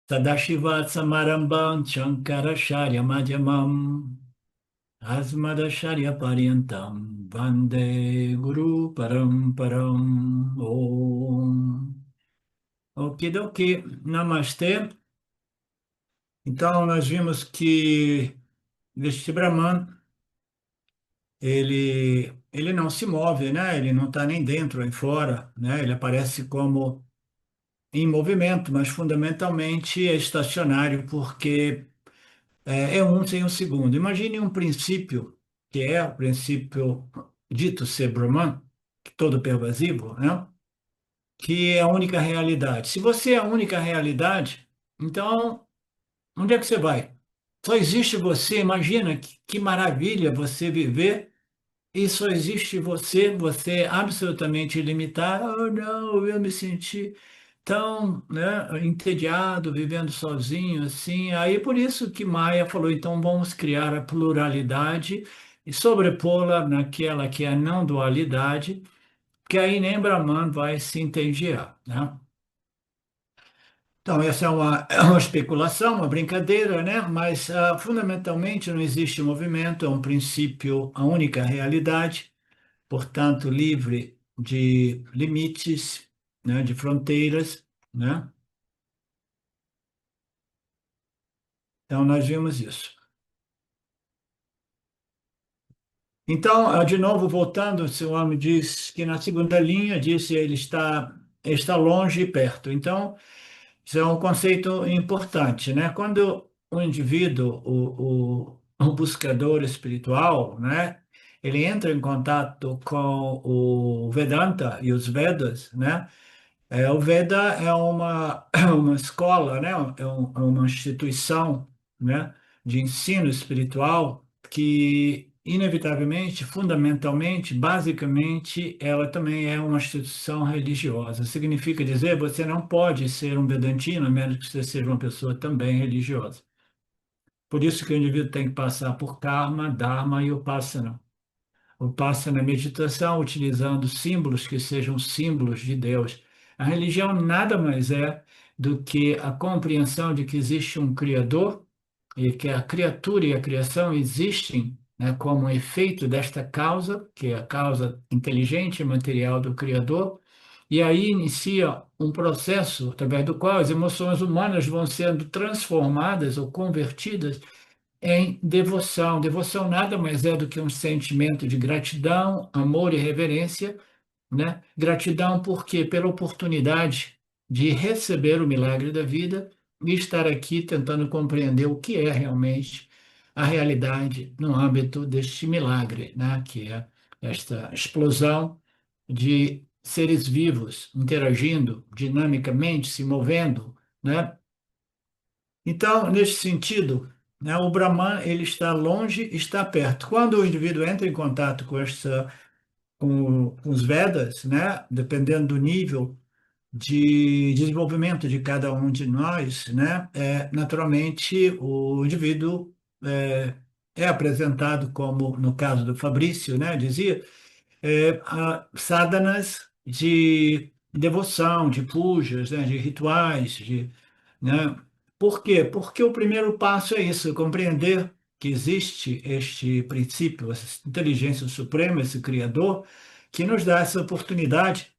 Sadashiva Samarambam Shankaracharya Madhyamam Asmadacharya Paryantam Vande Guru Paramparam Om. Okidoki, Namastê. Então, nós vimos que este Brahman, ele não se move, né? Ele não está nem dentro nem fora, né? Ele aparece como em movimento, mas fundamentalmente é estacionário, porque é um sem o segundo. Imagine um princípio, que é o princípio dito ser Brahman, todo pervasivo, né? Que é a única realidade. Se você é a única realidade, então onde é que você vai? Só existe você. Imagina que maravilha você viver e só existe você, você é absolutamente ilimitado. Oh, não, eu me senti tão, né, entediado, vivendo sozinho, assim. Aí por isso que Maia falou, então vamos criar a pluralidade e sobrepô-la naquela que é a não dualidade, que aí nem Brahman vai se entediar, né? Então, essa é uma especulação, uma brincadeira, né? Mas fundamentalmente não existe movimento, é um princípio, a única realidade, portanto, livre de limites, né, de fronteiras, né? Então, nós vimos isso. Então, de novo, voltando, se o homem diz que na segunda linha, disse está longe e perto. Então, isso é um conceito importante, né? Quando o indivíduo, o buscador espiritual, né? Ele entra em contato com o Vedanta e os Vedas, né? O Veda é uma, uma escola, né? É uma instituição, né? De ensino espiritual que, inevitavelmente, fundamentalmente, basicamente, ela também é uma instituição religiosa. Significa dizer, você não pode ser um vedantino a menos que você seja uma pessoa também religiosa. Por isso que o indivíduo tem que passar por karma, dharma e upasana. Upasana é meditação utilizando símbolos que sejam símbolos de Deus. A religião nada mais é do que a compreensão de que existe um Criador e que a criatura e a criação existem, né, como um efeito desta causa, que é a causa inteligente e material do Criador, e aí inicia um processo através do qual as emoções humanas vão sendo transformadas ou convertidas em devoção. Devoção nada mais é do que um sentimento de gratidão, amor e reverência, né? Gratidão porque pela oportunidade de receber o milagre da vida e estar aqui tentando compreender o que é realmente a realidade no âmbito deste milagre, né? Que é esta explosão de seres vivos interagindo dinamicamente, se movendo, né? Então, nesse sentido, né, o Brahman ele está longe, está perto. Quando o indivíduo entra em contato com os Vedas, né, dependendo do nível de desenvolvimento de cada um de nós, né, naturalmente o indivíduo é, é apresentado como, no caso do Fabrício, né, dizia, sadhanas de devoção, de pujas, né, de rituais, né? Por quê? Porque o primeiro passo é isso, compreender que existe este princípio, essa inteligência suprema, esse Criador, que nos dá essa oportunidade.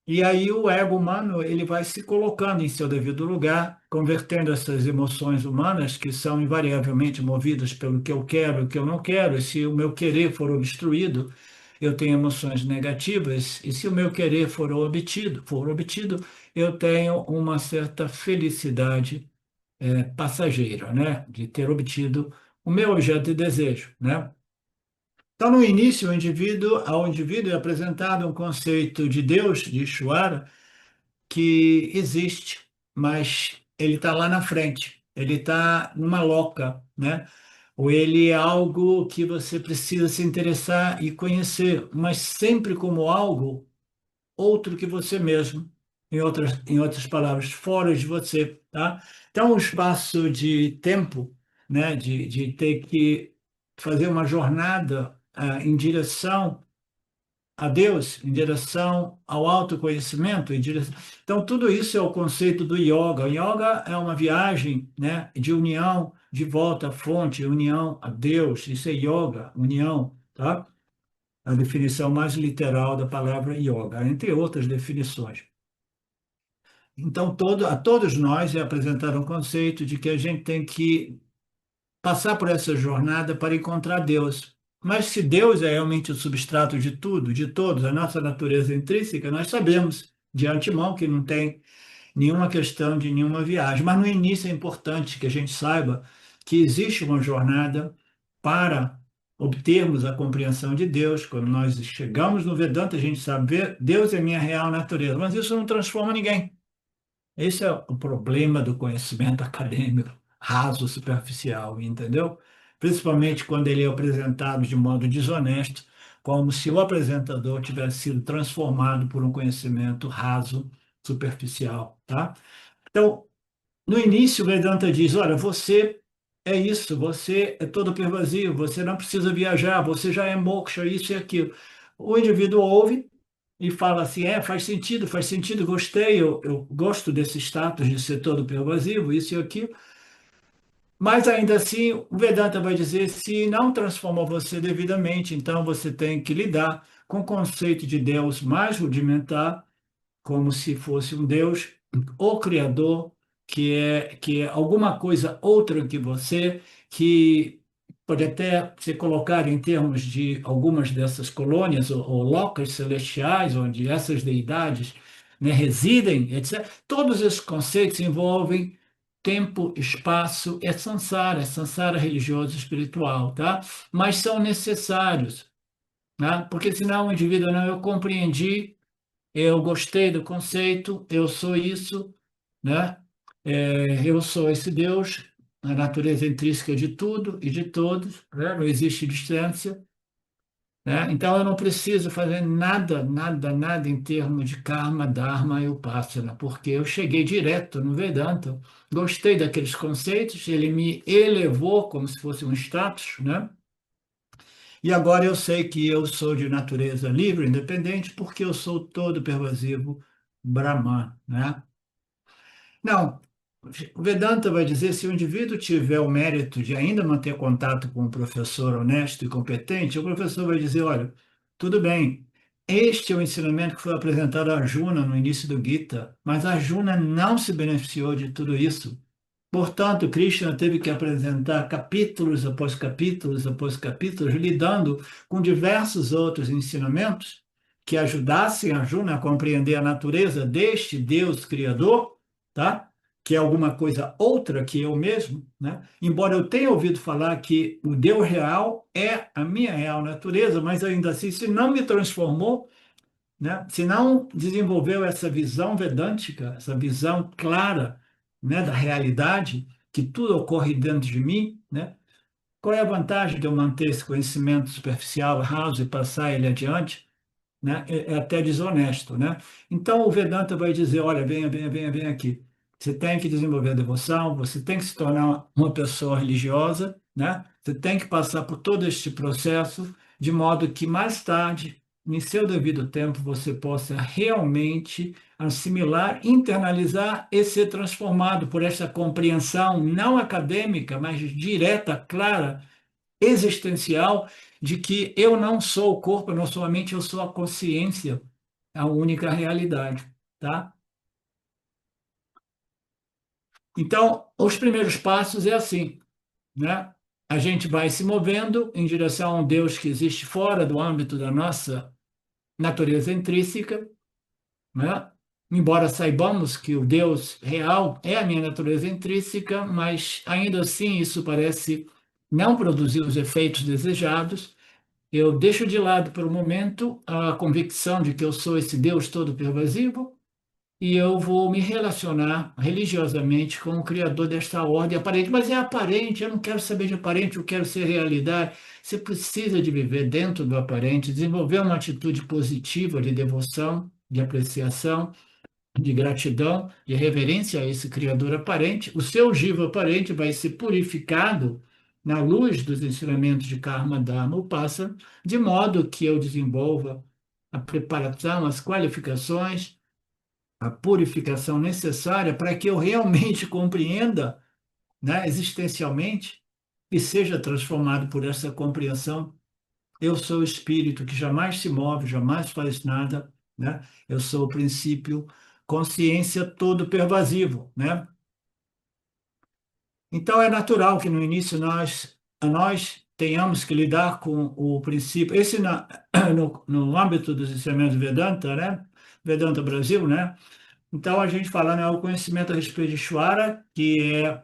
E aí o ego humano ele vai se colocando em seu devido lugar, convertendo essas emoções humanas que são invariavelmente movidas pelo que eu quero, o que eu não quero. E se o meu querer for obstruído, eu tenho emoções negativas. E se o meu querer for obtido, eu tenho uma certa felicidade passageira, né? De ter obtido o meu objeto de desejo, né? Então, no início, ao indivíduo é apresentado um conceito de Deus, de Ishvara, que existe, mas ele está lá na frente, ele está numa loca, né? Ou ele é algo que você precisa se interessar e conhecer, mas sempre como algo outro que você mesmo, em outras palavras, fora de você, tá? Então, o espaço de tempo, né, de ter que fazer uma jornada em direção a Deus, em direção ao autoconhecimento, então tudo isso é o conceito do yoga. O yoga é uma viagem, né, de união, de volta à fonte, união a Deus. Isso é yoga, união, tá? A definição mais literal da palavra yoga, entre outras definições. Então, a todos nós é apresentado um conceito de que a gente tem que passar por essa jornada para encontrar Deus. Mas se Deus é realmente o substrato de tudo, de todos, a nossa natureza intrínseca, nós sabemos de antemão que não tem nenhuma questão de nenhuma viagem. Mas no início é importante que a gente saiba que existe uma jornada para obtermos a compreensão de Deus. Quando nós chegamos no Vedanta, a gente sabe, Deus é minha real natureza, mas isso não transforma ninguém. Esse é o problema do conhecimento acadêmico raso, superficial, entendeu? Principalmente quando ele é apresentado de modo desonesto, como se o apresentador tivesse sido transformado por um conhecimento raso, superficial, tá? Então, no início, o Vedanta diz: olha, você é isso, você é todo pervasivo, você não precisa viajar, você já é moksha, isso e aquilo. O indivíduo ouve e fala assim: faz sentido, gostei, eu gosto desse status de ser todo pervasivo, isso e aquilo. Mas ainda assim, o Vedanta vai dizer: se não transformou você devidamente, então você tem que lidar com o conceito de Deus mais rudimentar, como se fosse um Deus, o Criador, que é alguma coisa outra que você, que pode até ser colocado em termos de algumas dessas colônias ou locas celestiais, onde essas deidades, né, residem, etc. Todos esses conceitos envolvem tempo, espaço, é samsara religioso e espiritual, tá? Mas são necessários, né? Porque senão o indivíduo não, eu compreendi, eu gostei do conceito, eu sou isso, né? Eu sou esse Deus, a natureza intrínseca de tudo e de todos, né? Não existe distância, né? Então eu não preciso fazer nada, nada, nada em termos de karma, dharma e upasana, porque eu cheguei direto no Vedanta, gostei daqueles conceitos, ele me elevou como se fosse um status, né? E agora eu sei que eu sou de natureza livre, independente, porque eu sou todo pervasivo Brahman, né? Não, o Vedanta vai dizer, se o indivíduo tiver o mérito de ainda manter contato com um professor honesto e competente, o professor vai dizer, olha, tudo bem, este é o ensinamento que foi apresentado a Arjuna no início do Gita, mas Arjuna não se beneficiou de tudo isso. Portanto, Krishna teve que apresentar capítulos após capítulos, lidando com diversos outros ensinamentos que ajudassem Arjuna a compreender a natureza deste Deus Criador, tá? Que é alguma coisa outra que eu mesmo, né? Embora eu tenha ouvido falar que o Deus real é a minha real natureza, mas ainda assim, se não me transformou, né? Se não desenvolveu essa visão vedântica, essa visão clara, né, da realidade, que tudo ocorre dentro de mim, né? Qual é a vantagem de eu manter esse conhecimento superficial, raso e passar ele adiante? Né? É até desonesto, né? Então o Vedanta vai dizer, olha, venha, venha, venha, venha aqui. Você tem que desenvolver a devoção, você tem que se tornar uma pessoa religiosa, né? Você tem que passar por todo este processo, de modo que mais tarde, em seu devido tempo, você possa realmente assimilar, internalizar e ser transformado por essa compreensão não acadêmica, mas direta, clara, existencial de que eu não sou o corpo, eu não sou a mente, eu sou a consciência, a única realidade, tá? Então, os primeiros passos é assim, né? A gente vai se movendo em direção a um Deus que existe fora do âmbito da nossa natureza intrínseca, né? Embora saibamos que o Deus real é a minha natureza intrínseca, mas ainda assim isso parece não produzir os efeitos desejados. Eu deixo de lado por um momento a convicção de que eu sou esse Deus todo pervasivo e eu vou me relacionar religiosamente com o Criador desta ordem aparente. Mas é aparente, eu não quero saber de aparente, eu quero ser realidade. Você precisa de viver dentro do aparente, desenvolver uma atitude positiva de devoção, de apreciação, de gratidão e reverência a esse Criador aparente. O seu jiva aparente vai ser purificado na luz dos ensinamentos de Karma, Dharma, Upasana, de modo que eu desenvolva a preparação, as qualificações, a purificação necessária para que eu realmente compreenda, né, existencialmente e seja transformado por essa compreensão. Eu sou o espírito que jamais se move, jamais faz nada, né? Eu sou o princípio consciência todo pervasivo, né? Então é natural que no início nós tenhamos que lidar com o princípio, no âmbito dos ensinamentos Vedanta, né? Vedanta Brasil, né? Então a gente fala, né, o conhecimento a respeito de Ishvara, que é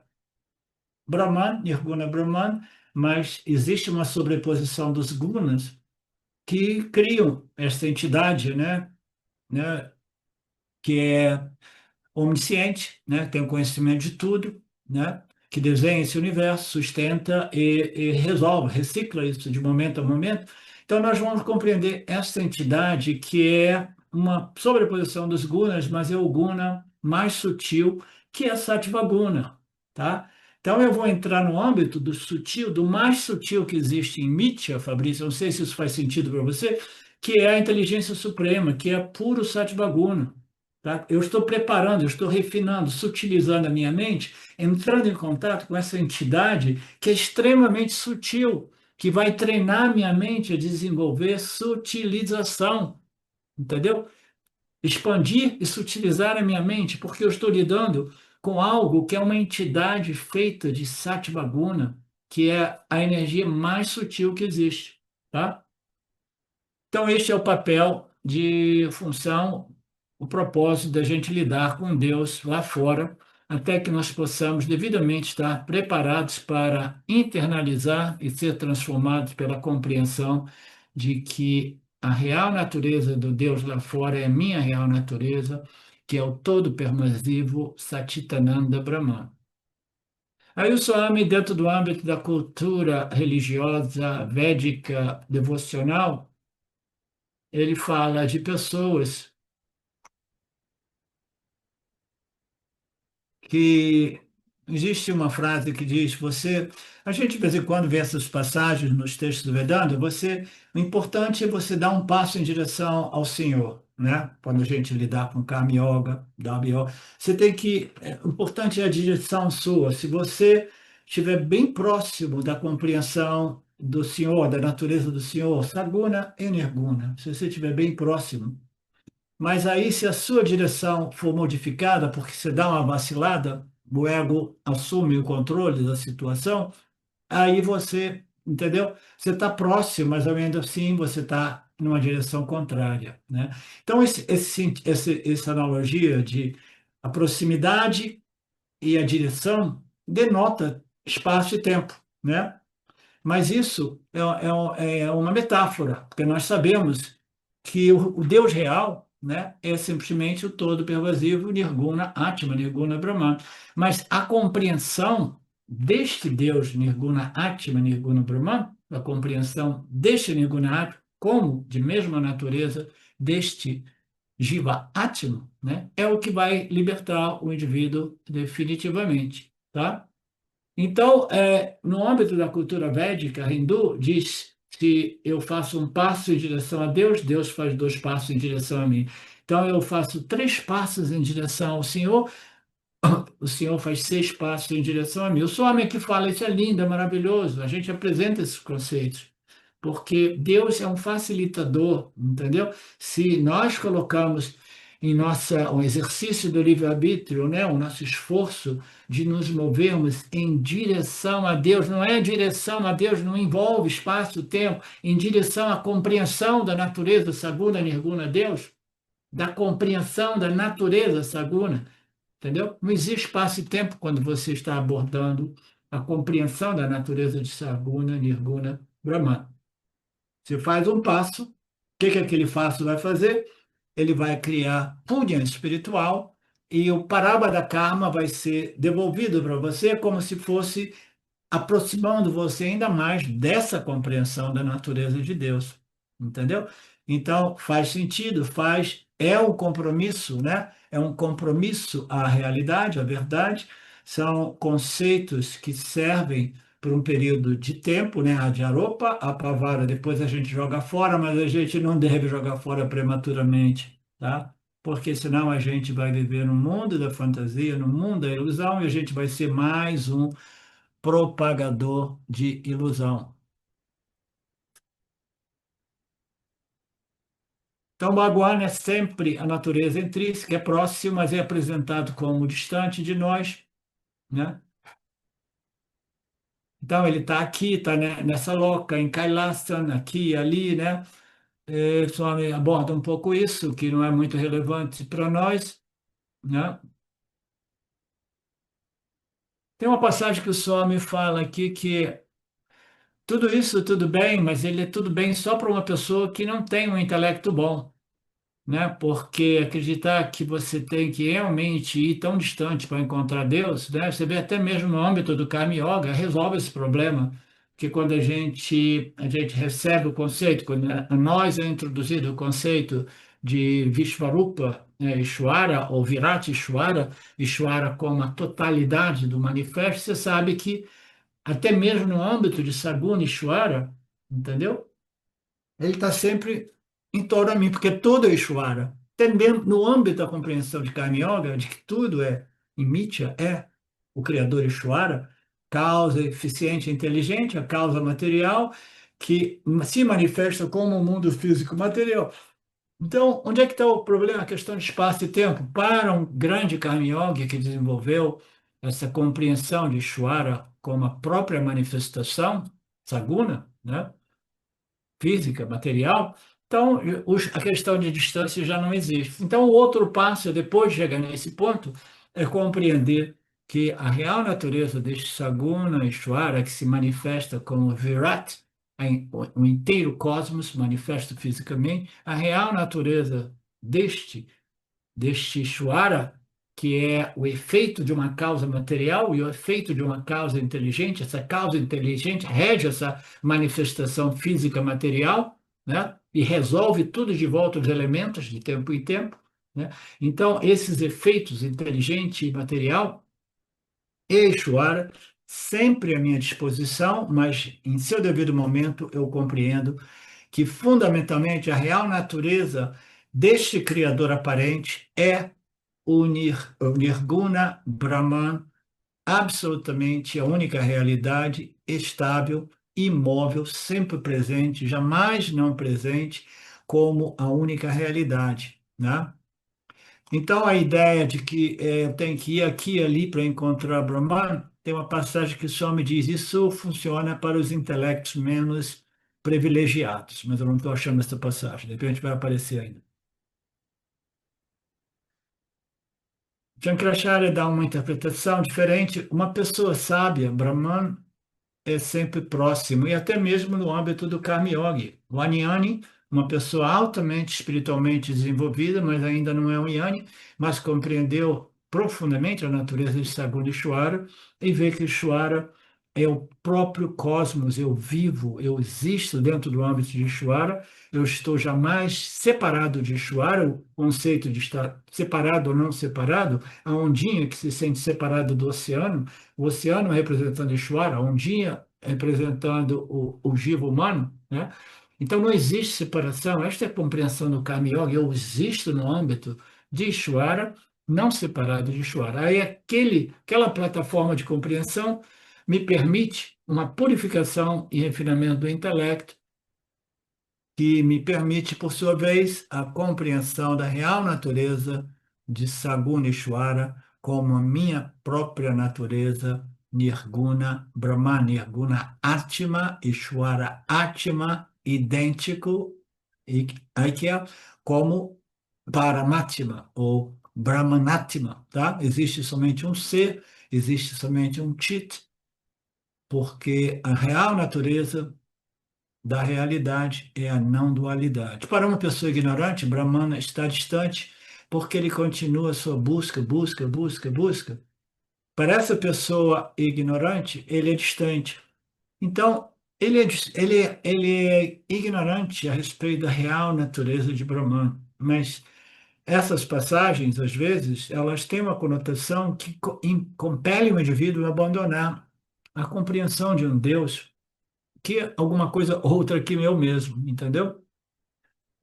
Brahman, Nirguna Brahman, mas existe uma sobreposição dos gunas que criam essa entidade, né, que é onisciente, né, tem o conhecimento de tudo, né, que desenha esse universo, sustenta e resolve, recicla isso de momento a momento. Então, nós vamos compreender essa entidade que é uma sobreposição dos gunas, mas é o guna mais sutil, que é a Sattva Guna, tá? Então, eu vou entrar no âmbito do sutil, do mais sutil que existe em Mitya, Fabrício, eu não sei se isso faz sentido para você, que é a inteligência suprema, que é puro Sattva Guna. Tá? Eu estou preparando, eu estou refinando, sutilizando a minha mente, entrando em contato com essa entidade que é extremamente sutil, que vai treinar minha mente a desenvolver sutilização, entendeu? Expandir e sutilizar a minha mente, porque eu estou lidando com algo que é uma entidade feita de Sattva Guna, que é a energia mais sutil que existe, tá? Então, este é o papel de função, o propósito da gente lidar com Deus lá fora, até que nós possamos devidamente estar preparados para internalizar e ser transformados pela compreensão de que a real natureza do Deus lá fora é a minha real natureza, que é o todo pervasivo Satchitananda Brahman. Aí o Swami, dentro do âmbito da cultura religiosa védica devocional, ele fala de pessoas que existe uma frase que diz, a gente de vez em quando vê essas passagens nos textos do Vedanta, o importante é você dar um passo em direção ao Senhor, né? Quando a gente lidar com Karma Yoga, Dhamma Yoga, o importante é a direção sua. Se você estiver bem próximo da compreensão do Senhor, da natureza do Senhor, Saguna e Nirguna, se você estiver bem próximo. Mas aí, se a sua direção for modificada, porque você dá uma vacilada, o ego assume o controle da situação, aí você, entendeu? Você está próximo, mas ainda assim você está numa direção contrária, né? Então, essa analogia de a proximidade e a direção denota espaço e tempo, né? Mas isso é uma metáfora, porque nós sabemos que o Deus real, né, é simplesmente o todo pervasivo, Nirguna Atma, Nirguna Brahman. Mas a compreensão deste Deus, Nirguna Atma, Nirguna Brahman, a compreensão deste Nirguna Atma, como de mesma natureza deste Jiva Atma, né, é o que vai libertar o indivíduo definitivamente, tá? Então, no âmbito da cultura védica hindu, diz se eu faço um passo em direção a Deus, Deus faz dois passos em direção a mim. Então, eu faço três passos em direção ao Senhor, o Senhor faz seis passos em direção a mim. Eu sou homem que fala, isso é lindo, é maravilhoso. A gente apresenta esses conceitos, porque Deus é um facilitador, entendeu? Se nós colocamos em o exercício do livre-arbítrio, né, o nosso esforço de nos movermos em direção a Deus, não é direção a Deus, não envolve espaço, tempo, em direção à compreensão da natureza Saguna, Nirguna, Deus, da compreensão da natureza Saguna. Entendeu? Não existe espaço e tempo quando você está abordando a compreensão da natureza de Saguna, Nirguna, Brahman. Você faz um passo, o que aquele passo vai fazer? Ele vai criar punha espiritual e o parabada karma vai ser devolvido para você como se fosse aproximando você ainda mais dessa compreensão da natureza de Deus, entendeu? Então, faz sentido, é um compromisso, né? É um compromisso à realidade, à verdade, são conceitos que servem por um período de tempo, né? A Jaropa, a Pavara, depois a gente joga fora, mas a gente não deve jogar fora prematuramente, tá? Porque senão a gente vai viver no mundo da fantasia, no mundo da ilusão, e a gente vai ser mais um propagador de ilusão. Então, o Bhagwan é sempre a natureza intrínseca, é próximo, mas é apresentado como distante de nós, né? Então, ele está aqui, está nessa loca, em Kailasana, aqui e ali, né? O Swami aborda um pouco isso, que não é muito relevante para nós, né? Tem uma passagem que o Swami fala aqui que tudo isso tudo bem, mas ele é tudo bem só para uma pessoa que não tem um intelecto bom, né? Porque acreditar que você tem que realmente ir tão distante para encontrar Deus, né? Você vê até mesmo no âmbito do Karma Yoga, resolve esse problema, que quando a gente recebe o conceito, quando a nós é introduzido o conceito de Vishvarupa, Ishvara, ou Virat Ishvara, Ishvara como a totalidade do manifesto, você sabe que até mesmo no âmbito de Saguna Ishvara, entendeu? Ele está sempre em torno de mim, porque tudo é Ishvara. Também no âmbito da compreensão de Karma Yoga, de que tudo é, em Mitya, é o Criador Ishvara, causa eficiente e inteligente, a causa material, que se manifesta como o mundo físico material. Então, onde é que está o problema? A questão de espaço e tempo. Para um grande Karma Yogi que desenvolveu essa compreensão de Ishvara como a própria manifestação, Saguna, né? Física, material, então a questão de distância já não existe. Então, o outro passo, depois de chegar nesse ponto, é compreender que a real natureza deste Saguna Ishvara, que se manifesta como Virat, o inteiro cosmos manifesto fisicamente, a real natureza deste Ishvara, que é o efeito de uma causa material e o efeito de uma causa inteligente. Essa causa inteligente rege essa manifestação física material, né? E resolve tudo de volta aos elementos de tempo em tempo, né? Então, esses efeitos inteligente e material, e Ishvara, sempre à minha disposição, mas em seu devido momento eu compreendo que fundamentalmente a real natureza deste Criador aparente é o Nirguna Brahman, absolutamente a única realidade, estável, imóvel, sempre presente, jamais não presente, como a única realidade, né? Então, a ideia de que eu tenho que ir aqui e ali para encontrar Brahman, tem uma passagem que só me diz isso funciona para os intelectos menos privilegiados, mas eu não estou achando essa passagem, de repente vai aparecer ainda. Shankaracharya dá uma interpretação diferente. Uma pessoa sábia, Brahman, é sempre próximo, e até mesmo no âmbito do Karma Yoga. O Jnani, uma pessoa altamente espiritualmente desenvolvida, mas ainda não é um Jnani, mas compreendeu profundamente a natureza de Saguna Ishvara e vê que Ishvara é o próprio cosmos, eu vivo, eu existo dentro do âmbito de Ishvara, eu estou jamais separado de Ishvara, o conceito de estar separado ou não separado, a ondinha que se sente separada do o oceano representando Ishvara, a ondinha representando o jiva humano, né? Então não existe separação, esta é a compreensão do Karma Yoga, eu existo no âmbito de Ishvara, não separado de Ishvara. Aí aquela plataforma de compreensão me permite uma purificação e refinamento do intelecto, que me permite, por sua vez, a compreensão da real natureza de Saguna Ishvara como a minha própria natureza Nirguna, Brahma Nirguna Atma, Ishvara Atma, idêntico, Aikya, como Paramatma ou Brahmanatma, tá? Existe somente um ser, existe somente um Chit, porque a real natureza da realidade é a não dualidade. Para uma pessoa ignorante, Brahmana está distante porque ele continua a sua busca, busca, busca, busca. Para essa pessoa ignorante, ele é distante. Então, ele é ignorante a respeito da real natureza de Brahman. Mas essas passagens, às vezes, elas têm uma conotação que compele o indivíduo a abandonar a compreensão de um Deus que é alguma coisa outra que eu mesmo, entendeu?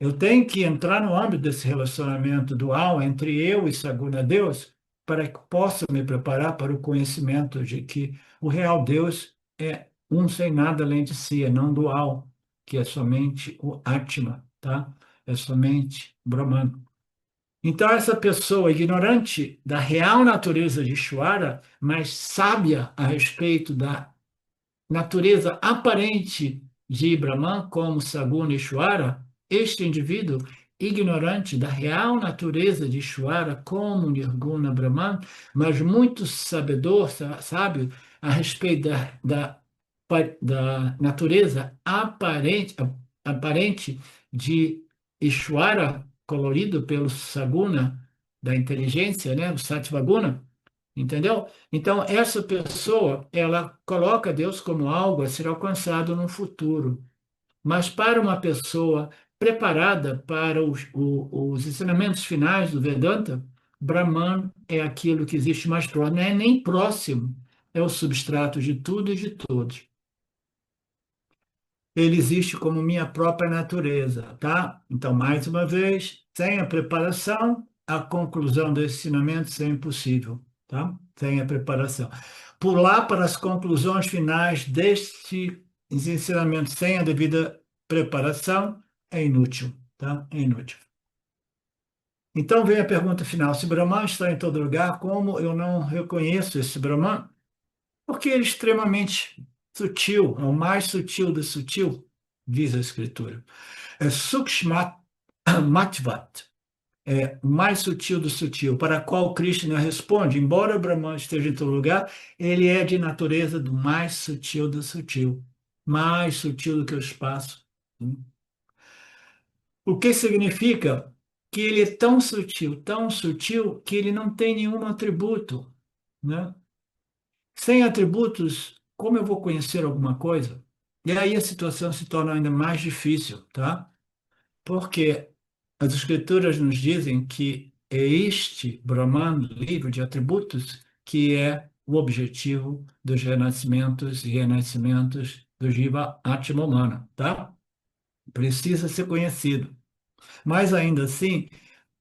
Eu tenho que entrar no âmbito desse relacionamento dual entre eu e Saguna Deus para que possa me preparar para o conhecimento de que o real Deus é um sem nada além de si, é não dual, que é somente o Atma, tá? É somente Brahman. Então, essa pessoa ignorante da real natureza de Ishvara, mas sábia a respeito da natureza aparente de Brahman, como Saguna Ishvara, este indivíduo, ignorante da real natureza de Ishvara, como Nirguna Brahman, mas muito sabedor, sábio, a respeito da natureza aparente de Ishvara, colorido pelo Saguna, da inteligência, né, o Sattvaguna, entendeu? Então, essa pessoa, ela coloca Deus como algo a ser alcançado no futuro. Mas para uma pessoa preparada para os ensinamentos finais do Vedanta, Brahman é aquilo que existe mais próximo, não é nem próximo, é o substrato de tudo e de todos. Ele existe como minha própria natureza, tá? Então, mais uma vez, sem a preparação, a conclusão desse ensinamento é impossível, tá? Sem a preparação. Pular para as conclusões finais destes ensinamentos sem a devida preparação é inútil, tá? É inútil. Então vem a pergunta final: se Brahman está em todo lugar, como eu não reconheço esse Brahman? Porque ele é extremamente sutil, é o mais sutil do sutil, diz a Escritura. É Sukshmat Matvat, é o mais sutil do sutil, para a qual Krishna responde: embora o Brahman esteja em todo lugar, ele é de natureza do mais sutil do sutil, mais sutil do que o espaço. O que significa que ele é tão sutil, que ele não tem nenhum atributo, né? Sem atributos, como eu vou conhecer alguma coisa? E aí a situação se torna ainda mais difícil, tá? Porque as escrituras nos dizem que é este Brahman livre de atributos que é o objetivo dos renascimentos e renascimentos do Jiva Atma humana, tá? Precisa ser conhecido. Mas ainda assim,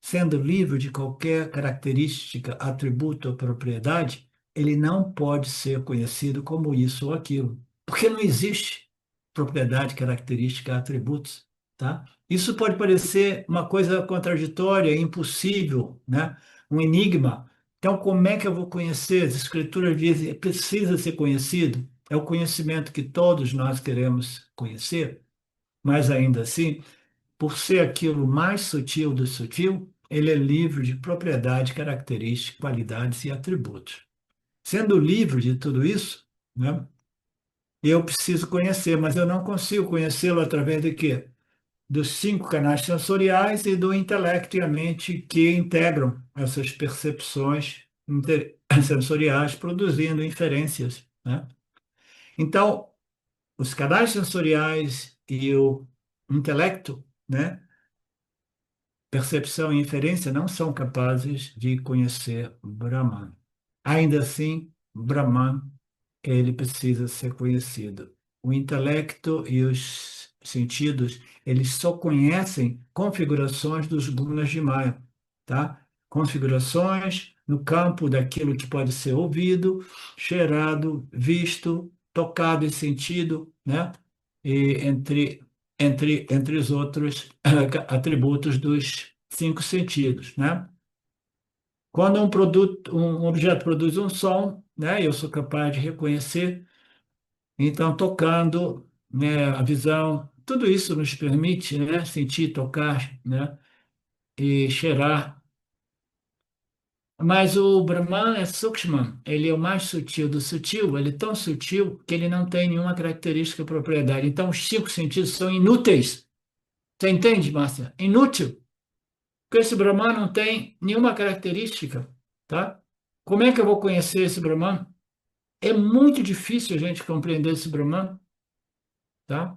sendo livre de qualquer característica, atributo ou propriedade, ele não pode ser conhecido como isso ou aquilo, porque não existe propriedade, característica, atributos, tá? Isso pode parecer uma coisa contraditória, impossível, né? Um enigma. Então, como é que eu vou conhecer? As escrituras dizem, precisa ser conhecido. É o conhecimento que todos nós queremos conhecer, mas ainda assim, por ser aquilo mais sutil do sutil, ele é livre de propriedade, características, qualidades e atributos. Sendo livre de tudo isso, né, eu preciso conhecer, mas eu não consigo conhecê-lo através de quê? Dos cinco canais sensoriais e do intelecto e a mente que integram essas percepções sensoriais, produzindo inferências, né? Então, os canais sensoriais e o intelecto, né, percepção e inferência não são capazes de conhecer Brahman. Ainda assim, Brahman, ele precisa ser conhecido. O intelecto e os sentidos, eles só conhecem configurações dos gunas de Maya, tá? Configurações no campo daquilo que pode ser ouvido, cheirado, visto, tocado e sentido, né? E entre os outros atributos dos cinco sentidos, né? Quando um objeto produz um som, né, eu sou capaz de reconhecer, então tocando, né, a visão, tudo isso nos permite, né, sentir, tocar, né, e cheirar. Mas o Brahman é Sukshman, ele é o mais sutil do sutil, ele é tão sutil que ele não tem nenhuma característica ou propriedade. Então os cinco sentidos são inúteis. Você entende, Márcia? Inútil. Porque esse Brahman não tem nenhuma característica, tá? Como é que eu vou conhecer esse Brahman? É muito difícil a gente compreender esse Brahman, tá?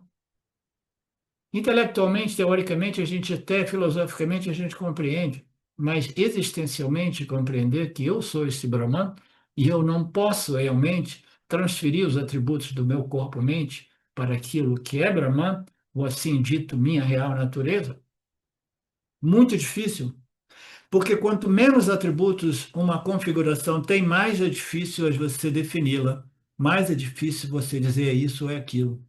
Intelectualmente, teoricamente, a gente até filosoficamente a gente compreende, mas existencialmente compreender que eu sou esse Brahman e eu não posso realmente transferir os atributos do meu corpo-mente para aquilo que é Brahman, ou assim dito, minha real natureza? Muito difícil, porque quanto menos atributos uma configuração tem, mais é difícil você defini-la, mais é difícil você dizer isso ou é aquilo.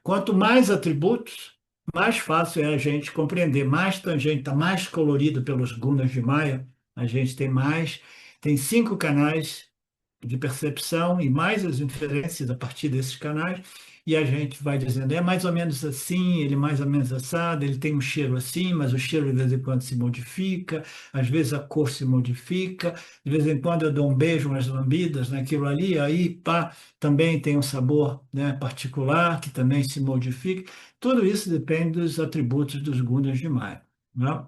Quanto mais atributos, mais fácil é a gente compreender. Mais tangente, está mais colorido pelos gunas de Maia, a gente tem mais, tem 5 canais de percepção e mais as inferências a partir desses canais, e a gente vai dizendo, é mais ou menos assim, ele mais ou menos assado, ele tem um cheiro assim, mas o cheiro de vez em quando se modifica, às vezes a cor se modifica, de vez em quando eu dou um beijo, umas lambidas naquilo ali, aí pá, também tem um sabor, né, particular, que também se modifica. Tudo isso depende dos atributos dos gunas de Maya, né?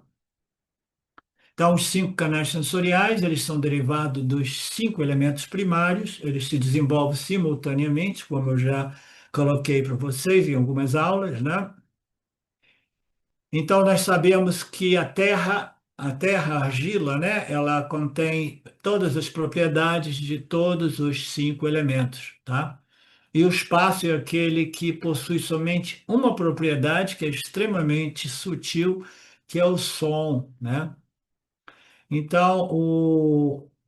Então, os 5 canais sensoriais, eles são derivados dos 5 elementos primários, eles se desenvolvem simultaneamente, como eu já coloquei para vocês em algumas aulas, né? Então, nós sabemos que a terra, a argila, né, ela contém todas as propriedades de todos os 5 elementos, tá? E o espaço é aquele que possui somente uma propriedade, que é extremamente sutil, que é o som, né? Então,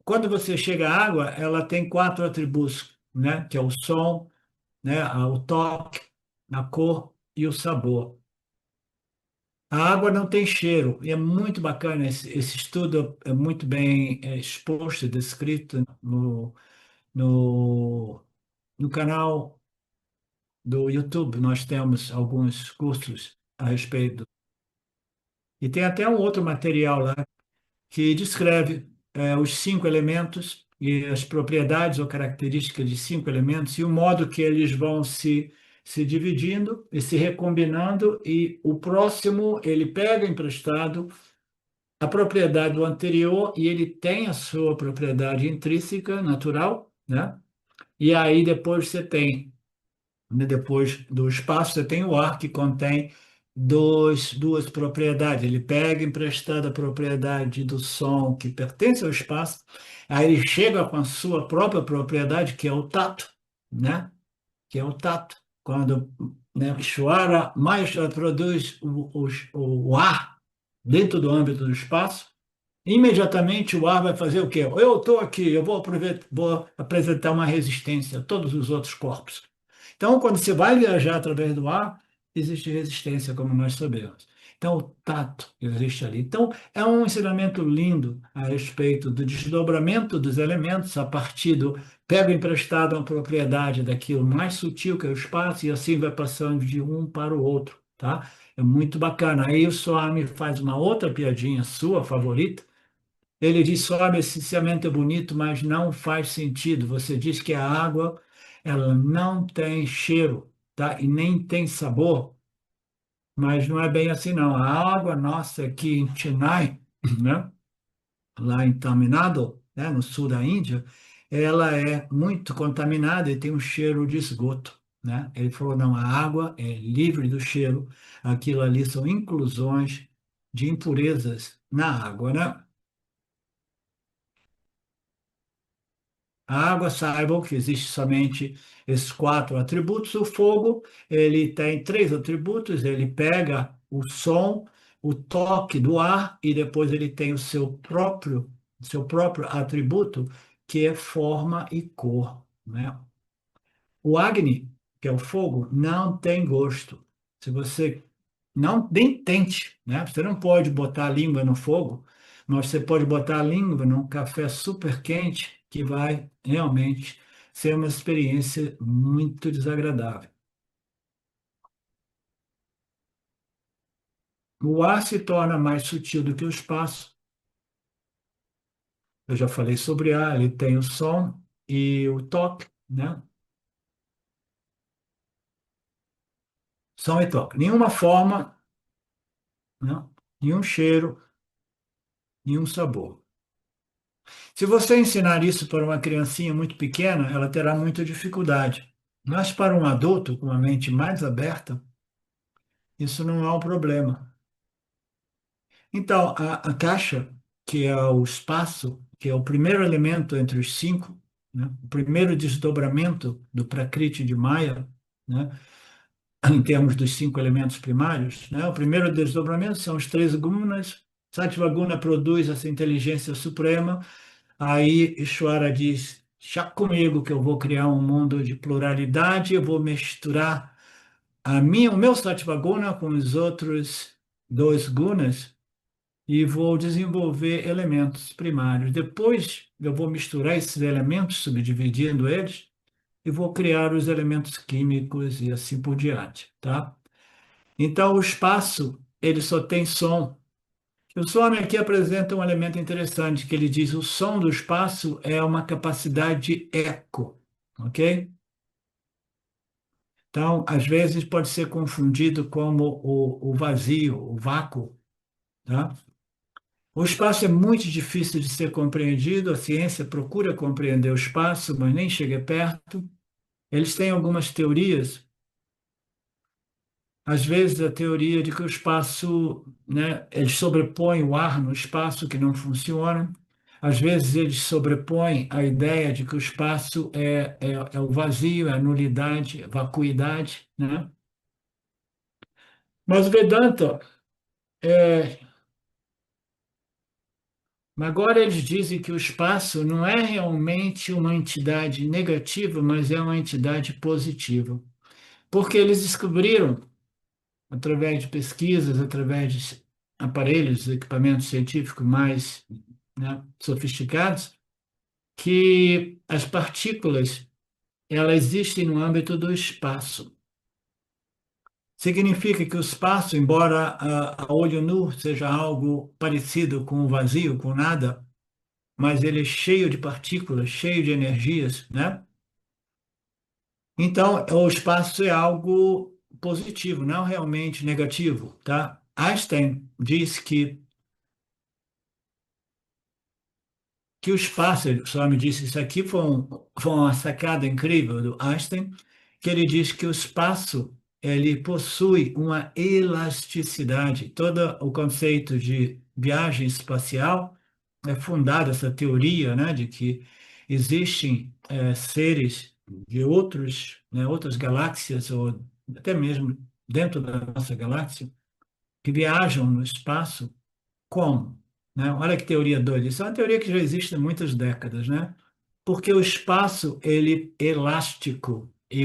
quando você chega à água, ela tem 4 atributos, né? Que é o som, né? O toque, a cor e o sabor. A água não tem cheiro, e é muito bacana. Esse estudo é muito bem exposto e descrito no, no canal do YouTube. Nós temos alguns cursos a respeito. E tem até um outro material lá que descreve os 5 elementos e as propriedades ou características de 5 elementos e o modo que eles vão se dividindo e se recombinando, e o próximo ele pega emprestado a propriedade do anterior e ele tem a sua propriedade intrínseca, natural, né? E aí depois você tem, né, depois do espaço, você tem o ar que contém duas propriedades. Ele pega emprestada a propriedade do som que pertence ao espaço, aí ele chega com a sua própria propriedade, que é o tato, né? Que é o tato. Quando, né, Ishvara mais produz o ar dentro do âmbito do espaço, imediatamente o ar vai fazer o quê? Eu estou aqui, eu vou apresentar uma resistência a todos os outros corpos. Então, quando você vai viajar através do ar, existe resistência, como nós sabemos. Então, o tato existe ali. Então, é um ensinamento lindo a respeito do desdobramento dos elementos a partir do pego emprestado uma propriedade daquilo mais sutil que é o espaço e assim vai passando de um para o outro, tá? É muito bacana. Aí o Swami faz uma outra piadinha sua favorita. Ele diz: sobe, esse cimento é bonito, mas não faz sentido. Você diz que a água ela não tem cheiro, tá? E nem tem sabor, mas não é bem assim, não. A água nossa aqui em Chennai, né? Lá em Tamil Nadu, né? No sul da Índia, ela é muito contaminada e tem um cheiro de esgoto, né? Ele falou: não, a água é livre do cheiro. Aquilo ali são inclusões de impurezas na água, né? A água, saibam que existe somente esses 4 atributos. O fogo, ele tem 3 atributos. Ele pega o som, o toque do ar e depois ele tem o seu próprio atributo, que é forma e cor, né? O Agni, que é o fogo, não tem gosto. Se você não, nem tente, né? Você não pode botar a língua no fogo, mas você pode botar a língua num café super quente, que vai realmente ser uma experiência muito desagradável. O ar se torna mais sutil do que o espaço. Eu já falei sobre ar, ele tem o som e o toque, né? Som e toque. Nenhuma forma, né? Nenhum cheiro, nenhum sabor. Se você ensinar isso para uma criancinha muito pequena, ela terá muita dificuldade. Mas para um adulto com uma mente mais aberta, isso não é um problema. Então, a caixa, que é o espaço, que é o primeiro elemento entre os 5, né? O primeiro desdobramento do Prakriti de Maya, né? Em termos dos cinco elementos primários, né? O primeiro desdobramento são os três gunas. Sattva Guna produz essa inteligência suprema. Aí Ishvara diz: "Já comigo que eu vou criar um mundo de pluralidade, eu vou misturar o meu Sattva Guna com os outros dois gunas e vou desenvolver elementos primários. Depois eu vou misturar esses elementos, subdividindo eles, e vou criar os elementos químicos e assim por diante, tá? Então, o espaço, ele só tem som. O Swami aqui apresenta um elemento interessante, que ele diz o som do espaço é uma capacidade de eco, ok? Então, às vezes pode ser confundido como o vazio, o vácuo, tá? O espaço é muito difícil de ser compreendido, a ciência procura compreender o espaço, mas nem chega perto. Eles têm algumas teorias. Às vezes a teoria de que o espaço, né, eles sobrepõem o ar no espaço que não funciona. Às vezes eles sobrepõem a ideia de que o espaço é o vazio, é a nulidade, a vacuidade, né? Mas o Vedanta, é, agora eles dizem que o espaço não é realmente uma entidade negativa, mas é uma entidade positiva. Porque eles descobriram através de pesquisas, através de aparelhos, equipamentos científicos mais, né, sofisticados, que as partículas elas existem no âmbito do espaço. Significa que o espaço, embora a olho nu seja algo parecido com o vazio, com nada, mas ele é cheio de partículas, cheio de energias, né? Então, o espaço é algo positivo, não realmente negativo, tá? Einstein diz que o espaço, ele só me disse isso aqui, foi uma sacada incrível do Einstein, que ele diz que o espaço ele possui uma elasticidade. Todo o conceito de viagem espacial é fundado essa teoria, né, de que existem seres de outras galáxias ou até mesmo dentro da nossa galáxia que viajam no espaço como? Né? Olha que teoria doida. Isso é uma teoria que já existe há muitas décadas, né? Porque o espaço ele é elástico e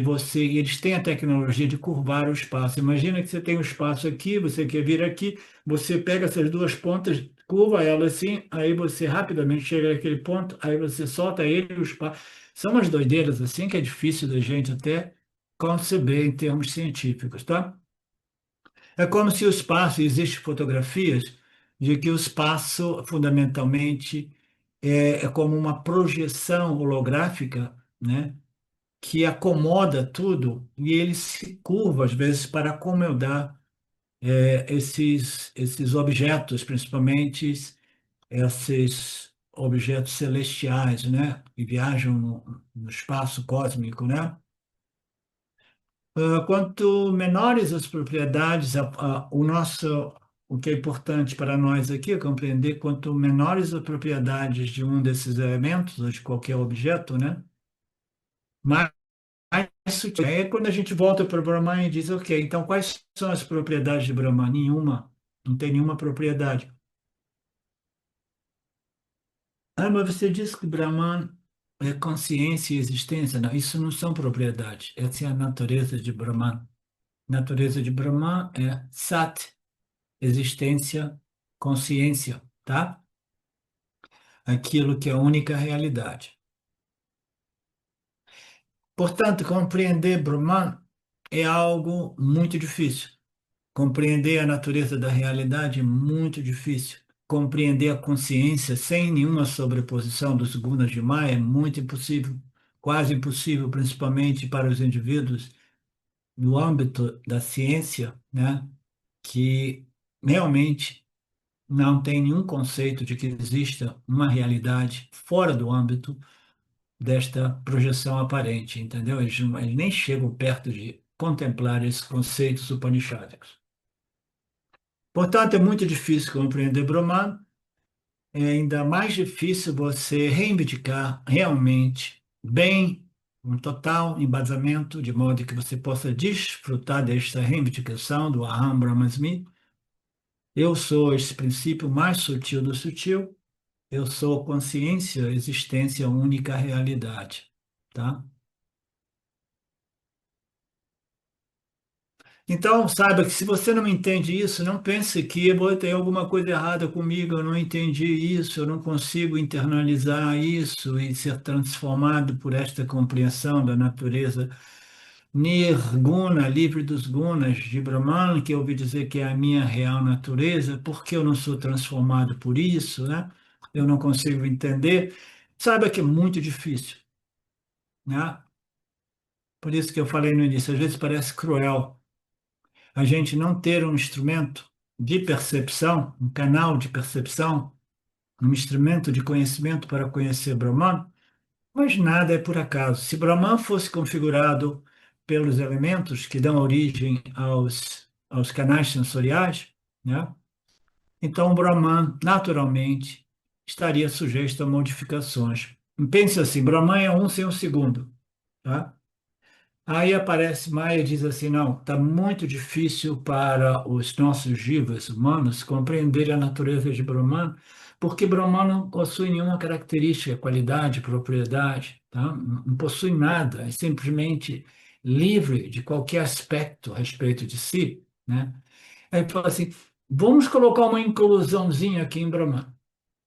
eles têm a tecnologia de curvar o espaço. Imagina que você tem um espaço aqui, você quer vir aqui, você pega essas duas pontas, curva ela assim, aí você rapidamente chega naquele ponto, aí você solta ele e o espaço. São umas doideiras assim que é difícil da gente até conceber em termos científicos, tá? É como se o espaço, existem fotografias de que o espaço, fundamentalmente, é como uma projeção holográfica, né, que acomoda tudo e ele se curva, às vezes, para acomodar esses objetos, principalmente esses objetos celestiais, né, que viajam no espaço cósmico, né? Quanto menores as propriedades, o que é importante para nós aqui é compreender quanto menores as propriedades de um desses elementos ou de qualquer objeto, né? Mais sutil. Aí é quando a gente volta para o Brahman e diz, ok, então quais são as propriedades de Brahman? Nenhuma, não tem nenhuma propriedade. Ah, mas você diz que Brahman é consciência e existência. Não, isso não são propriedades. Essa é a natureza de Brahman. Natureza de Brahman é Sat, existência, consciência, tá? Aquilo que é a única realidade. Portanto, compreender Brahman é algo muito difícil. Compreender a natureza da realidade é muito difícil. Compreender a consciência sem nenhuma sobreposição dos gunas de Maya é muito impossível, quase impossível, principalmente para os indivíduos no âmbito da ciência, né, que realmente não tem nenhum conceito de que exista uma realidade fora do âmbito desta projeção aparente, entendeu? Eles nem chegam perto de contemplar esses conceitos upanishádicos. Portanto, é muito difícil compreender Brahman, é ainda mais difícil você reivindicar realmente bem, um total embasamento, de modo que você possa desfrutar desta reivindicação do Aham Brahmasmi. Eu sou esse princípio mais sutil do sutil. Eu sou consciência, existência, única realidade, tá? Então, saiba que se você não entende isso, não pense que tem alguma coisa errada comigo, eu não entendi isso, eu não consigo internalizar isso e ser transformado por esta compreensão da natureza nirguna, livre dos gunas de Brahman, que eu ouvi dizer que é a minha real natureza, por que eu não sou transformado por isso, né? Eu não consigo entender. Saiba que é muito difícil, né? Por isso que eu falei no início, às vezes parece cruel a gente não ter um instrumento de percepção, um canal de percepção, um instrumento de conhecimento para conhecer Brahman, mas nada é por acaso. Se Brahman fosse configurado pelos elementos que dão origem aos canais sensoriais, né? Então o Brahman, naturalmente, estaria sujeito a modificações. Pense assim, Brahman é um sem um segundo, tá? Aí aparece Maia e diz assim, não, está muito difícil para os nossos jivas humanos compreenderem a natureza de Brahman, porque Brahman não possui nenhuma característica, qualidade, propriedade, tá? Não possui nada, é simplesmente livre de qualquer aspecto a respeito de si, né? Aí fala assim, vamos colocar uma inclusãozinha aqui em Brahman,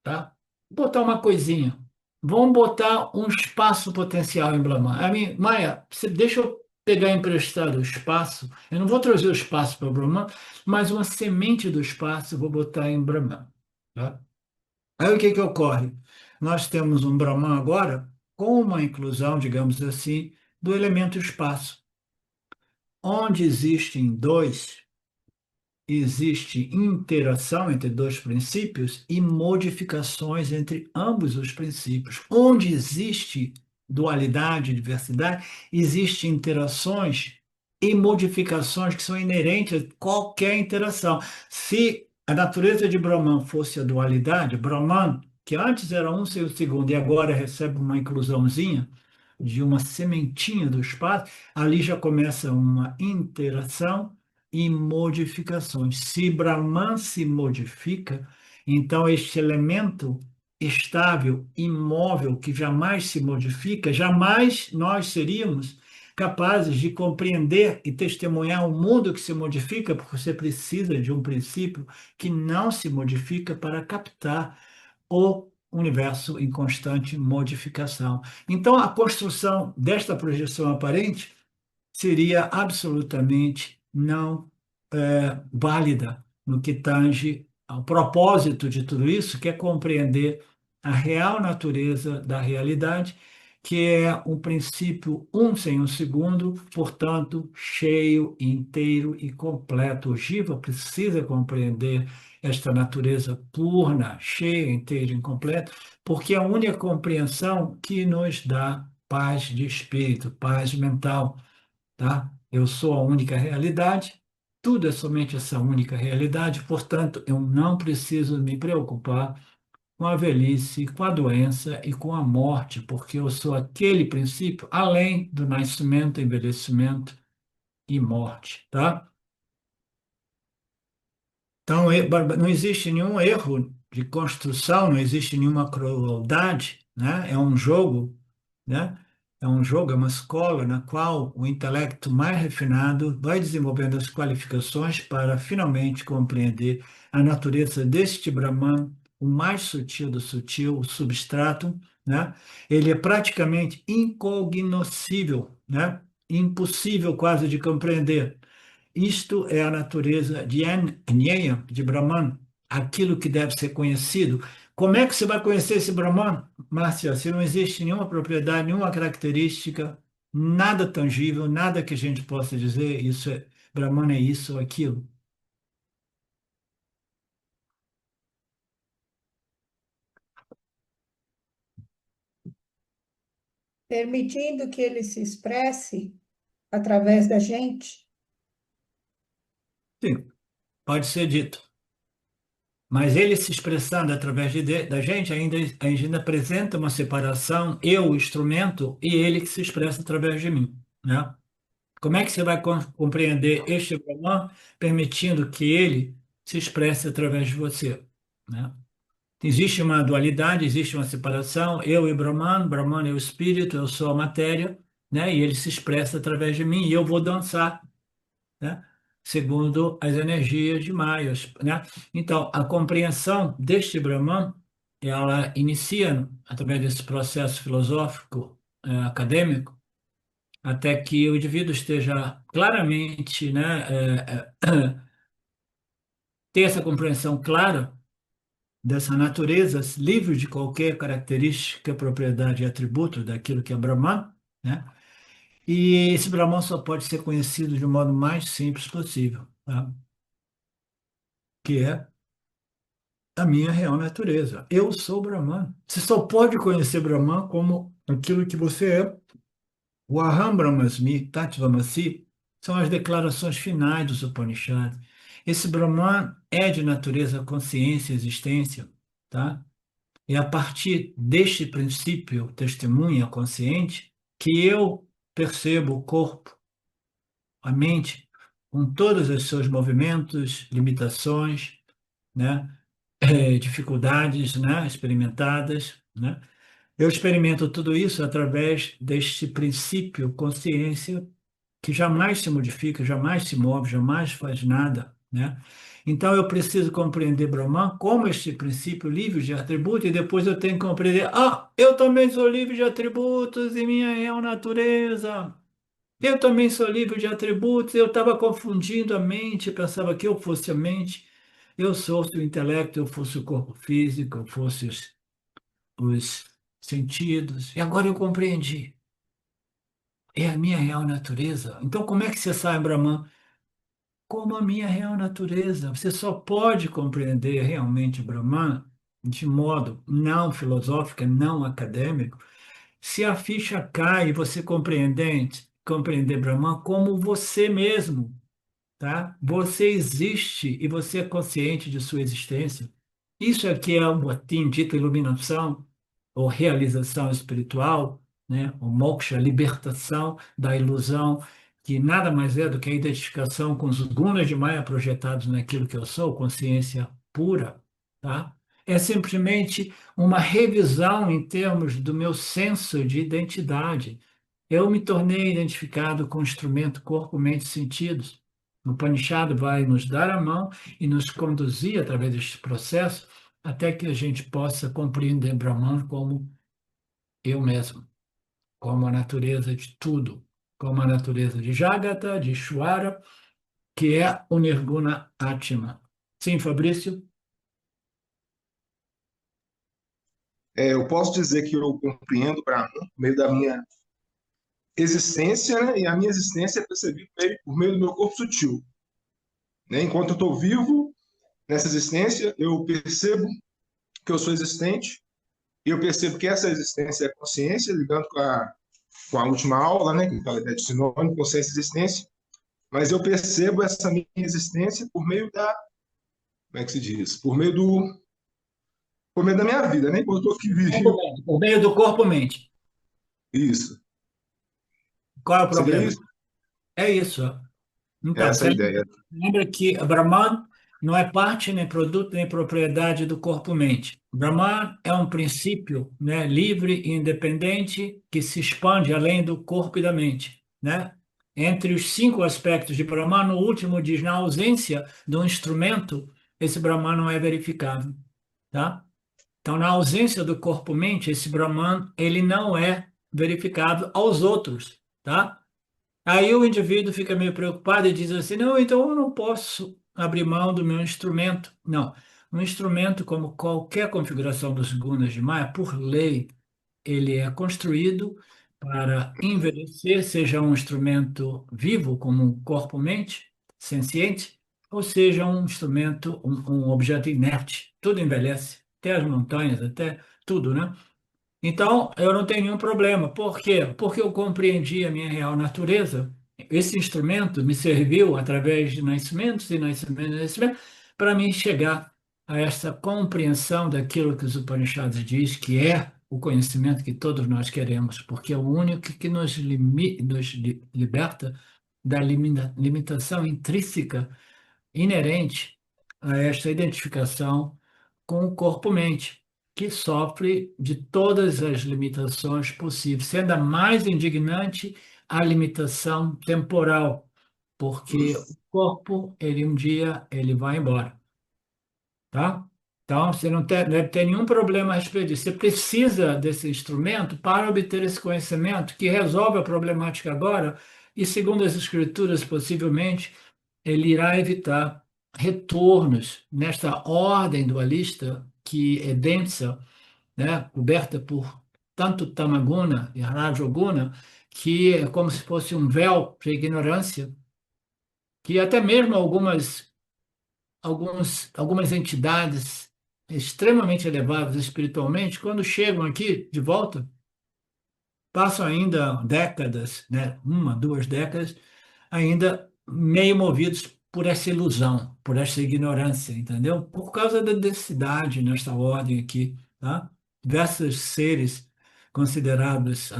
tá? Botar uma coisinha. Vamos botar um espaço potencial em Brahman. A mim, Maia, deixa eu pegar emprestado o espaço. Eu não vou trazer o espaço para Brahman, mas uma semente do espaço eu vou botar em Brahman. Tá? Aí o que que ocorre? Nós temos um Brahman agora com uma inclusão, digamos assim, do elemento espaço, onde existem dois existe interação entre dois princípios e modificações entre ambos os princípios. Onde existe dualidade, diversidade, existem interações e modificações que são inerentes a qualquer interação. Se a natureza de Brahman fosse a dualidade, Brahman, que antes era um sem o segundo e agora recebe uma inclusãozinha de uma sementinha do espaço, ali já começa uma interação e modificações. Se Brahman se modifica, então este elemento estável, imóvel, que jamais se modifica, jamais nós seríamos capazes de compreender e testemunhar um mundo que se modifica, porque você precisa de um princípio que não se modifica para captar o universo em constante modificação. Então, a construção desta projeção aparente seria absolutamente não válida no que tange ao propósito de tudo isso, que é compreender a real natureza da realidade, que é um princípio um sem um segundo, portanto, cheio, inteiro e completo. O Jiva precisa compreender esta natureza purna, cheia, inteira e incompleta, porque é a única compreensão que nos dá paz de espírito, paz mental, tá? Eu sou a única realidade, tudo é somente essa única realidade, portanto, eu não preciso me preocupar com a velhice, com a doença e com a morte, porque eu sou aquele princípio além do nascimento, envelhecimento e morte, tá? Então, não existe nenhum erro de construção, não existe nenhuma crueldade, né? É um jogo, né? É um jogo, é uma escola na qual o intelecto mais refinado vai desenvolvendo as qualificações para finalmente compreender a natureza deste Brahman, o mais sutil do sutil, o substrato, né? Ele é praticamente incognoscível, né? Impossível quase de compreender. Isto é a natureza de Agnya, de Brahman, aquilo que deve ser conhecido. Como é que você vai conhecer esse Brahman, Márcia, se não existe nenhuma propriedade, nenhuma característica, nada tangível, nada que a gente possa dizer, Brahman é isso ou aquilo? permitindo que ele se expresse através da gente. Sim, pode ser dito. Mas ele se expressando através da gente ainda apresenta uma separação, eu, o instrumento, e ele que se expressa através de mim, né? Como é que você vai compreender este Brahman permitindo que ele se expresse através de você, né? Existe uma dualidade, existe uma separação, eu e Brahman, Brahman é o espírito, eu sou a matéria, né? E ele se expressa através de mim e eu vou dançar, né? Segundo as energias de Mayas, né? Então, a compreensão deste Brahman, ela inicia através desse processo filosófico, acadêmico, até que o indivíduo esteja claramente, né, ter essa compreensão clara dessa natureza, livre de qualquer característica, propriedade e atributo daquilo que é Brahman, né? E esse Brahman só pode ser conhecido de um modo mais simples possível, tá? Que é a minha real natureza. Eu sou Brahman. Você só pode conhecer Brahman como aquilo que você é. O Aham Brahmasmi, Tattvamasi, são as declarações finais dos Upanishads. Esse Brahman é de natureza consciência e existência, tá? É a partir deste princípio, testemunha consciente, que eu percebo o corpo, a mente, com todos os seus movimentos, limitações, né? Dificuldades, né? Experimentadas, né? Eu experimento tudo isso através deste princípio consciência que jamais se modifica, jamais se move, jamais faz nada, né? Então eu preciso compreender Brahman como este princípio livre de atributos e depois eu tenho que compreender, eu também sou livre de atributos e minha real natureza. Eu também sou livre de atributos. Eu estava confundindo a mente, pensava que eu fosse a mente. Eu sou o intelecto, eu fosse o corpo físico, eu fosse os sentidos. E agora eu compreendi. É a minha real natureza. Então, como é que você sai, Brahman? Como a minha real natureza. Você só pode compreender realmente o Brahman de modo não filosófico, não acadêmico, se a ficha cai e você compreender Brahman como você mesmo, tá? Você existe e você é consciente de sua existência. Isso aqui é o motim dito iluminação ou realização espiritual, né? O moksha, a libertação da ilusão, que nada mais é do que a identificação com os gunas de Maya projetados naquilo que eu sou, consciência pura, tá? É simplesmente uma revisão em termos do meu senso de identidade. Eu me tornei identificado com o instrumento corpo, mente e sentidos. O Upanishad vai nos dar a mão e nos conduzir através deste processo até que a gente possa compreender Brahman como eu mesmo, como a natureza de tudo, como a natureza de Jagata, de Ishvara, que é o Nirguna Atma. Sim, Fabrício? Eu posso dizer que eu compreendo Brahman por meio da minha existência, né? E a minha existência é percebida por meio do meu corpo sutil, né? Enquanto eu estou vivo nessa existência, eu percebo que eu sou existente e eu percebo que essa existência é consciência, ligando com a última aula, né? Que fala de sinônimo, consciência e existência. Mas eu percebo essa minha existência por meio da, como é que se diz? Por meio da minha vida, né? Enquanto eu estou aqui vivo. Por meio do corpo-mente. Isso. Qual é o Seria problema? isso? É isso. Então, Essa é você a ideia. lembra que Brahman não é parte, nem produto, nem propriedade do corpo-mente. Brahman é um princípio, né, livre e independente que se expande além do corpo e da mente, né? Entre os cinco aspectos de Brahman, o último diz, na ausência de um instrumento, esse Brahman não é verificável, tá? Então, na ausência do corpo-mente, esse Brahman, ele não é verificável aos outros, tá? Aí o indivíduo fica meio preocupado e diz assim: não, então eu não posso abrir mão do meu instrumento. Não. Um instrumento, como qualquer configuração dos gunas de Maya, por lei, ele é construído para envelhecer, seja um instrumento vivo, como um corpo-mente, senciente, ou seja um instrumento, um objeto inerte. Tudo envelhece, até as montanhas, até tudo, né? Então, eu não tenho nenhum problema. Por quê? Porque eu compreendi a minha real natureza. Esse instrumento me serviu através de nascimentos e nascimentos e nascimentos para mim chegar a essa compreensão daquilo que os Upanishads diz, que é o conhecimento que todos nós queremos, porque é o único que nos liberta da limitação intrínseca inerente a esta identificação com o corpo-mente, que sofre de todas as limitações possíveis, sendo a mais indignante a limitação temporal, porque o corpo, ele um dia, ele vai embora, tá? Então, você não deve ter nenhum problema a respeito disso. Você precisa desse instrumento para obter esse conhecimento que resolve a problemática agora e, segundo as escrituras, possivelmente, ele irá evitar retornos nesta ordem dualista que é densa, né, coberta por tanto tamaguna e rajoguna, que é como se fosse um véu de ignorância, que até mesmo algumas entidades extremamente elevadas espiritualmente, quando chegam aqui de volta, passam ainda décadas, né, 1, 2 décadas, ainda meio movidos por essa ilusão, por essa ignorância, entendeu? Por causa da densidade nesta ordem aqui, tá? Diversos seres considerados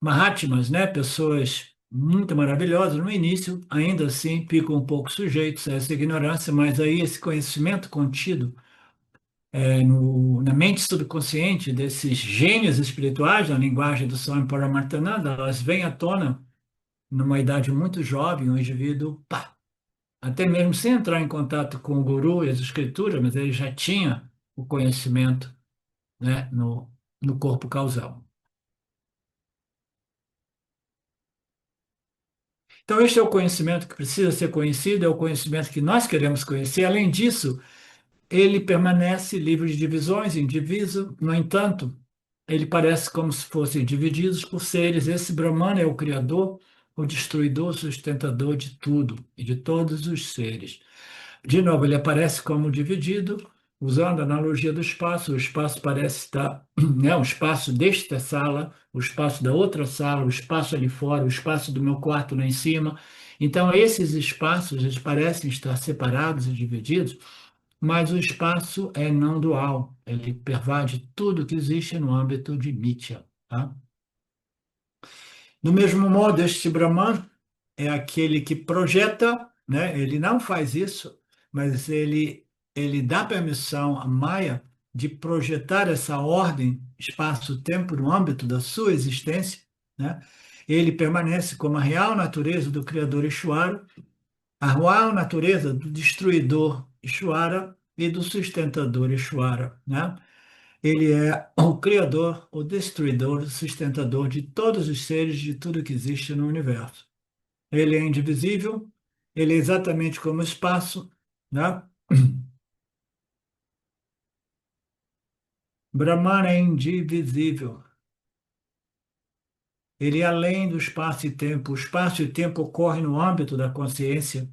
Mahatmas, né? Pessoas muito maravilhosas, no início, ainda assim, ficam um pouco sujeitos a essa ignorância, mas aí esse conhecimento contido na mente subconsciente desses gênios espirituais, na linguagem do Swami Paramarthananda, elas vêm à tona numa idade muito jovem, um indivíduo, pá, até mesmo sem entrar em contato com o guru e as escrituras, mas ele já tinha o conhecimento, né, no corpo causal. Então, este é o conhecimento que precisa ser conhecido, é o conhecimento que nós queremos conhecer. Além disso, ele permanece livre de divisões, indiviso, no entanto, ele parece como se fossem divididos por seres. Esse Brahmana é o criador, o destruidor, o sustentador de tudo e de todos os seres. De novo, ele aparece como dividido, usando a analogia do espaço. O espaço parece estar, né, o espaço desta sala, o espaço da outra sala, o espaço ali fora, o espaço do meu quarto lá em cima. Então, esses espaços, eles parecem estar separados e divididos, mas o espaço é não dual. Ele pervade tudo que existe no âmbito de Mitya, tá? Do mesmo modo, este Brahman é aquele que projeta, né? Ele não faz isso, mas ele dá permissão à Maya de projetar essa ordem, espaço-tempo, no âmbito da sua existência, né? Ele permanece como a real natureza do Criador Ishvara, a real natureza do destruidor Ishvara e do sustentador Ishvara, né? Ele é o criador, o destruidor, o sustentador de todos os seres, de tudo que existe no universo. Ele é indivisível, ele é exatamente como o espaço, né? Brahman é indivisível. Ele é além do espaço e tempo. O espaço e o tempo ocorrem no âmbito da consciência.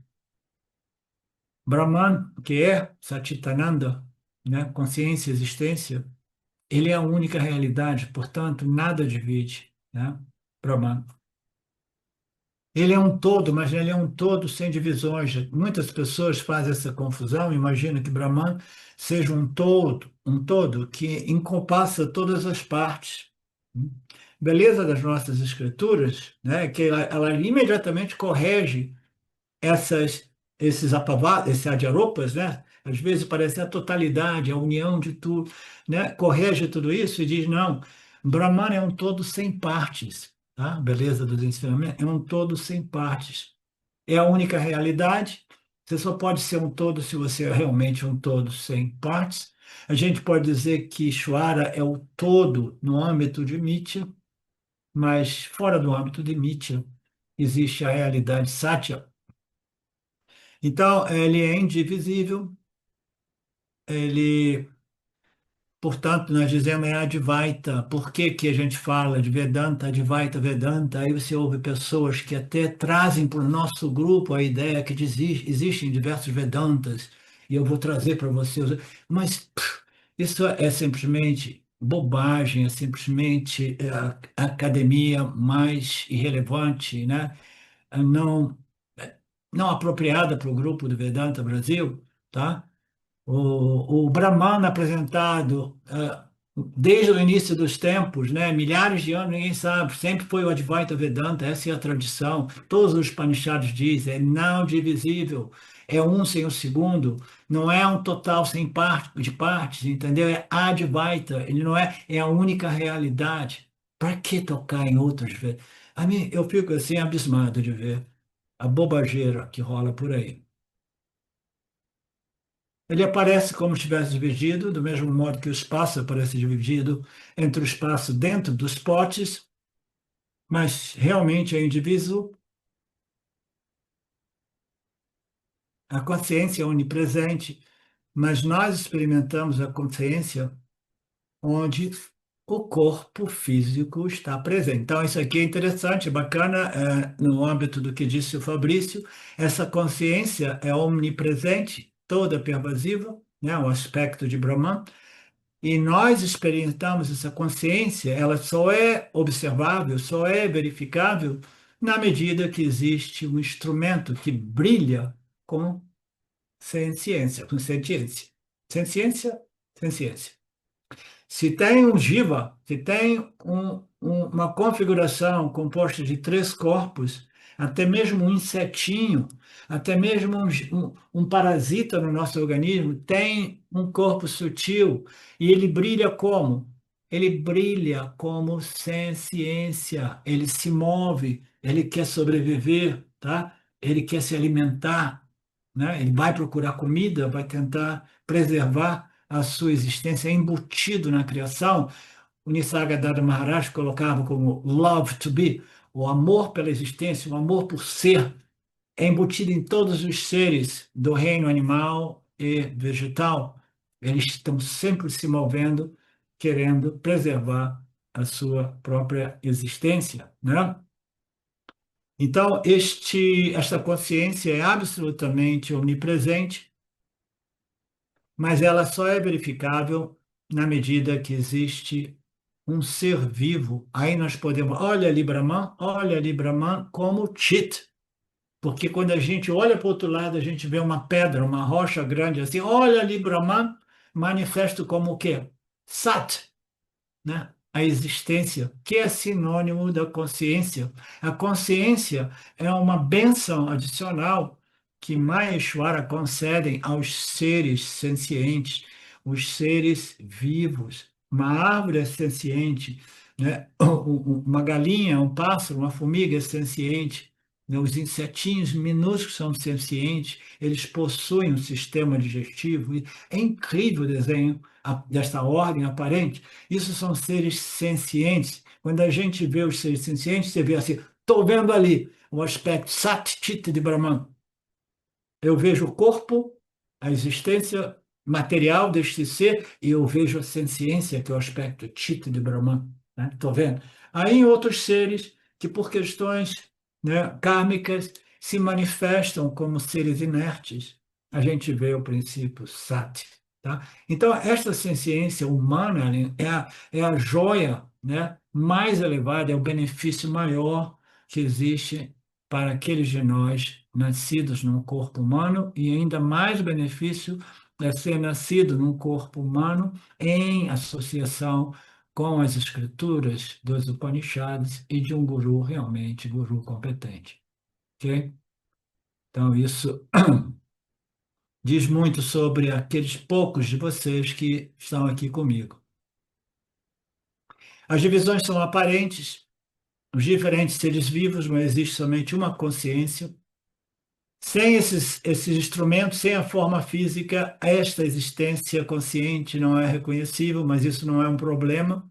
Brahman, que é Satchitananda, né? Consciência e existência, ele é a única realidade, portanto, nada divide, né? Brahman. Ele é um todo, mas ele é um todo sem divisões. Muitas pessoas fazem essa confusão, imaginam que Brahman seja um todo que encompassa todas as partes. Beleza das nossas escrituras, né, que ela imediatamente corrige esses adyaropas, né? Às vezes parece a totalidade, a união de tudo, né? Corrige tudo isso e diz, não, Brahman é um todo sem partes, tá? Beleza dos ensinamentos, é um todo sem partes. É a única realidade, você só pode ser um todo se você é realmente um todo sem partes. A gente pode dizer que Ishvara é o todo no âmbito de Mitya, mas fora do âmbito de Mitya existe a realidade Satya. Então, ele é indivisível, ele, portanto, nós dizemos é Advaita. Por que que a gente fala de Vedanta, Advaita, Vedanta? Aí você ouve pessoas que até trazem para o nosso grupo a ideia que existem diversos Vedantas, e eu vou trazer para vocês. Mas isso é simplesmente bobagem, é simplesmente a academia mais irrelevante, né? Não. não apropriada para o grupo do Vedanta Brasil, tá? O Brahman apresentado desde o início dos tempos, né? Milhares de anos, ninguém sabe, sempre foi o Advaita Vedanta, essa é a tradição. Todos os Upanishads dizem, é não divisível, é um sem o segundo, não é um total sem de partes, entendeu? É Advaita, ele não é, é a única realidade. Para que tocar em outros? A mim, eu fico assim abismado de ver a bobageira que rola por aí. Ele aparece como se estivesse dividido, do mesmo modo que o espaço aparece dividido entre o espaço dentro dos potes, mas realmente é indivíduo. A consciência é onipresente, mas nós experimentamos a consciência onde o corpo físico está presente. Então, isso aqui é interessante, bacana, no âmbito do que disse o Fabrício, essa consciência é omnipresente, toda pervasiva, né, o aspecto de Brahman. E nós experimentamos essa consciência, ela só é observável, só é verificável na medida que existe um instrumento que brilha com ciência, com ciência. Ciência, ciência. Se tem um jiva, se tem uma configuração composta de três corpos, até mesmo um insetinho, até mesmo um parasita no nosso organismo tem um corpo sutil e ele brilha como? Ele brilha como ciência, ele se move, ele quer sobreviver, tá? Ele quer se alimentar, né? Ele vai procurar comida, vai tentar preservar a sua existência, é embutido na criação. O Nisargadatta Maharaj colocava como love to be, o amor pela existência, o amor por ser, é embutido em todos os seres do reino animal e vegetal. Eles estão sempre se movendo, querendo preservar a sua própria existência, né? Então, esta consciência é absolutamente onipresente, mas ela só é verificável na medida que existe um ser vivo. Aí nós podemos, olha ali Brahman como Chit, porque quando a gente olha para o outro lado, a gente vê uma pedra, uma rocha grande assim, olha ali Brahman, manifesto como o quê? Sat, né? A existência, que é sinônimo da consciência. A consciência é uma bênção adicional que Maheshwara concedem aos seres sencientes, os seres vivos. Uma árvore é senciente, né? Uma galinha, um pássaro, uma formiga é senciente, né? Os insetinhos minúsculos são sencientes, eles possuem um sistema digestivo. É incrível o desenho desta ordem aparente. Isso são seres sencientes. Quando a gente vê os seres sencientes, você vê assim, estou vendo ali o aspecto Sat Chit de Brahman. Eu vejo o corpo, a existência material deste ser, e eu vejo a senciência, que é o aspecto Chit de Brahman. Estou vendo? Aí em outros seres que, por questões, né, kármicas, se manifestam como seres inertes, a gente vê o princípio Sat. Tá? Então, esta ciência humana, né, é a joia, né, mais elevada, é o benefício maior que existe para aqueles de nós nascidos num corpo humano, e ainda mais benefício é ser nascido num corpo humano em associação com as escrituras dos Upanishads e de um guru realmente, guru competente. Ok? Então, isso diz muito sobre aqueles poucos de vocês que estão aqui comigo. As divisões são aparentes, os diferentes seres vivos, mas existe somente uma consciência. Sem esses instrumentos, sem a forma física, esta existência consciente não é reconhecível, mas isso não é um problema,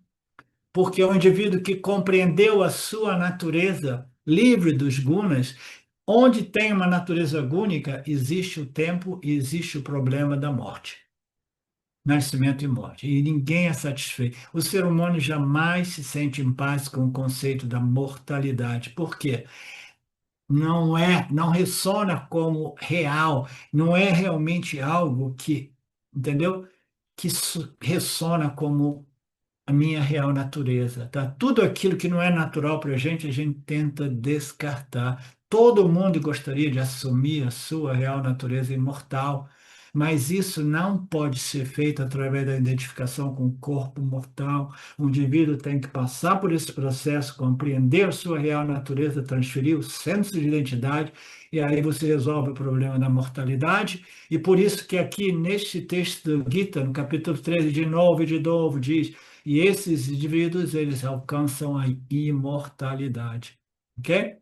porque o indivíduo que compreendeu a sua natureza livre dos gunas, onde tem uma natureza gúnica, existe o tempo e existe o problema da morte. Nascimento e morte. E ninguém é satisfeito. O ser humano jamais se sente em paz com o conceito da mortalidade. Por quê? Não ressona como real, não é realmente algo que, entendeu? Que ressona como a minha real natureza, tá? Tudo aquilo que não é natural para a gente tenta descartar. Todo mundo gostaria de assumir a sua real natureza imortal, mas isso não pode ser feito através da identificação com o corpo mortal. O indivíduo tem que passar por esse processo, compreender a sua real natureza, transferir o senso de identidade, e aí você resolve o problema da mortalidade. E por isso que aqui neste texto do Gita, no capítulo 13, de novo, diz, e esses indivíduos, eles alcançam a imortalidade. Ok?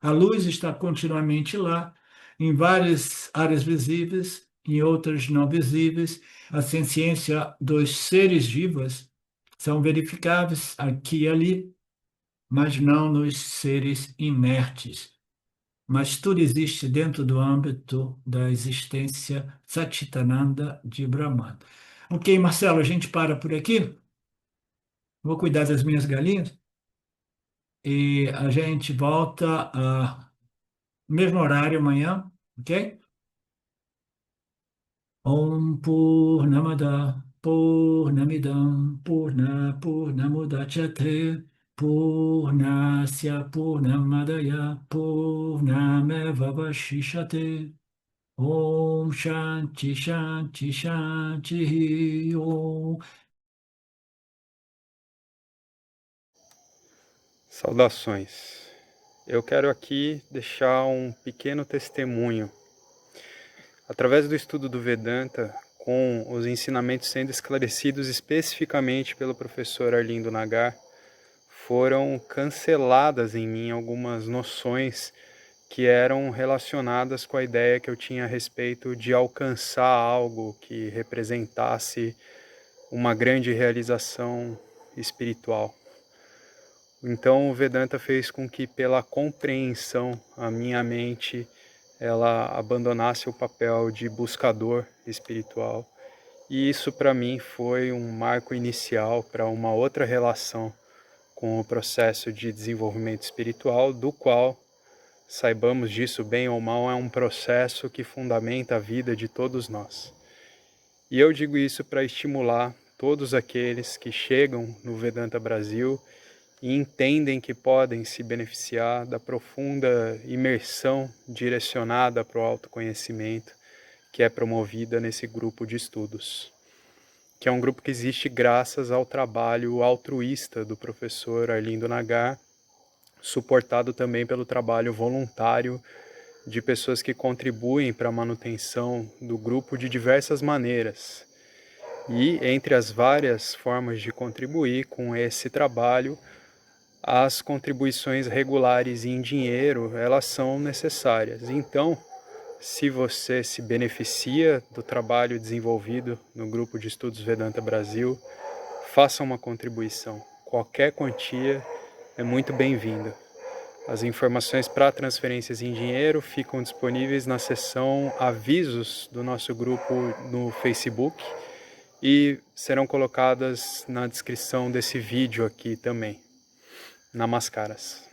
A luz está continuamente lá, em várias áreas visíveis, em outras não visíveis. A ciência dos seres vivos são verificáveis aqui e ali, mas não nos seres inertes. Mas tudo existe dentro do âmbito da existência Satchitananda de Brahman. Ok, Marcelo, a gente para por aqui. Vou cuidar das minhas galinhas e a gente volta no mesmo horário amanhã, ok? Om Purnamada Purnamidam Purnamudachyate Purnasya Purnamadaya Purnameva Vashishate Om Shanti Shanti Shanti Om. Saudações. Eu quero aqui deixar um pequeno testemunho. Através do estudo do Vedanta, com os ensinamentos sendo esclarecidos especificamente pelo professor Arlindo Nagar, foram canceladas em mim algumas noções que eram relacionadas com a ideia que eu tinha a respeito de alcançar algo que representasse uma grande realização espiritual. Então o Vedanta fez com que, pela compreensão, a minha mente ela abandonasse o papel de buscador espiritual. E isso para mim foi um marco inicial para uma outra relação com o processo de desenvolvimento espiritual, do qual, saibamos disso bem ou mal, é um processo que fundamenta a vida de todos nós. E eu digo isso para estimular todos aqueles que chegam no Vedanta Brasil e entendem que podem se beneficiar da profunda imersão direcionada para o autoconhecimento que é promovida nesse grupo de estudos, que é um grupo que existe graças ao trabalho altruísta do professor Arlindo Nagar, suportado também pelo trabalho voluntário de pessoas que contribuem para a manutenção do grupo de diversas maneiras. E entre as várias formas de contribuir com esse trabalho, as contribuições regulares em dinheiro, elas são necessárias. Então, se você se beneficia do trabalho desenvolvido no Grupo de Estudos Vedanta Brasil, faça uma contribuição. Qualquer quantia é muito bem-vinda. As informações para transferências em dinheiro ficam disponíveis na seção Avisos do nosso grupo no Facebook e serão colocadas na descrição desse vídeo aqui também. Namaskaras.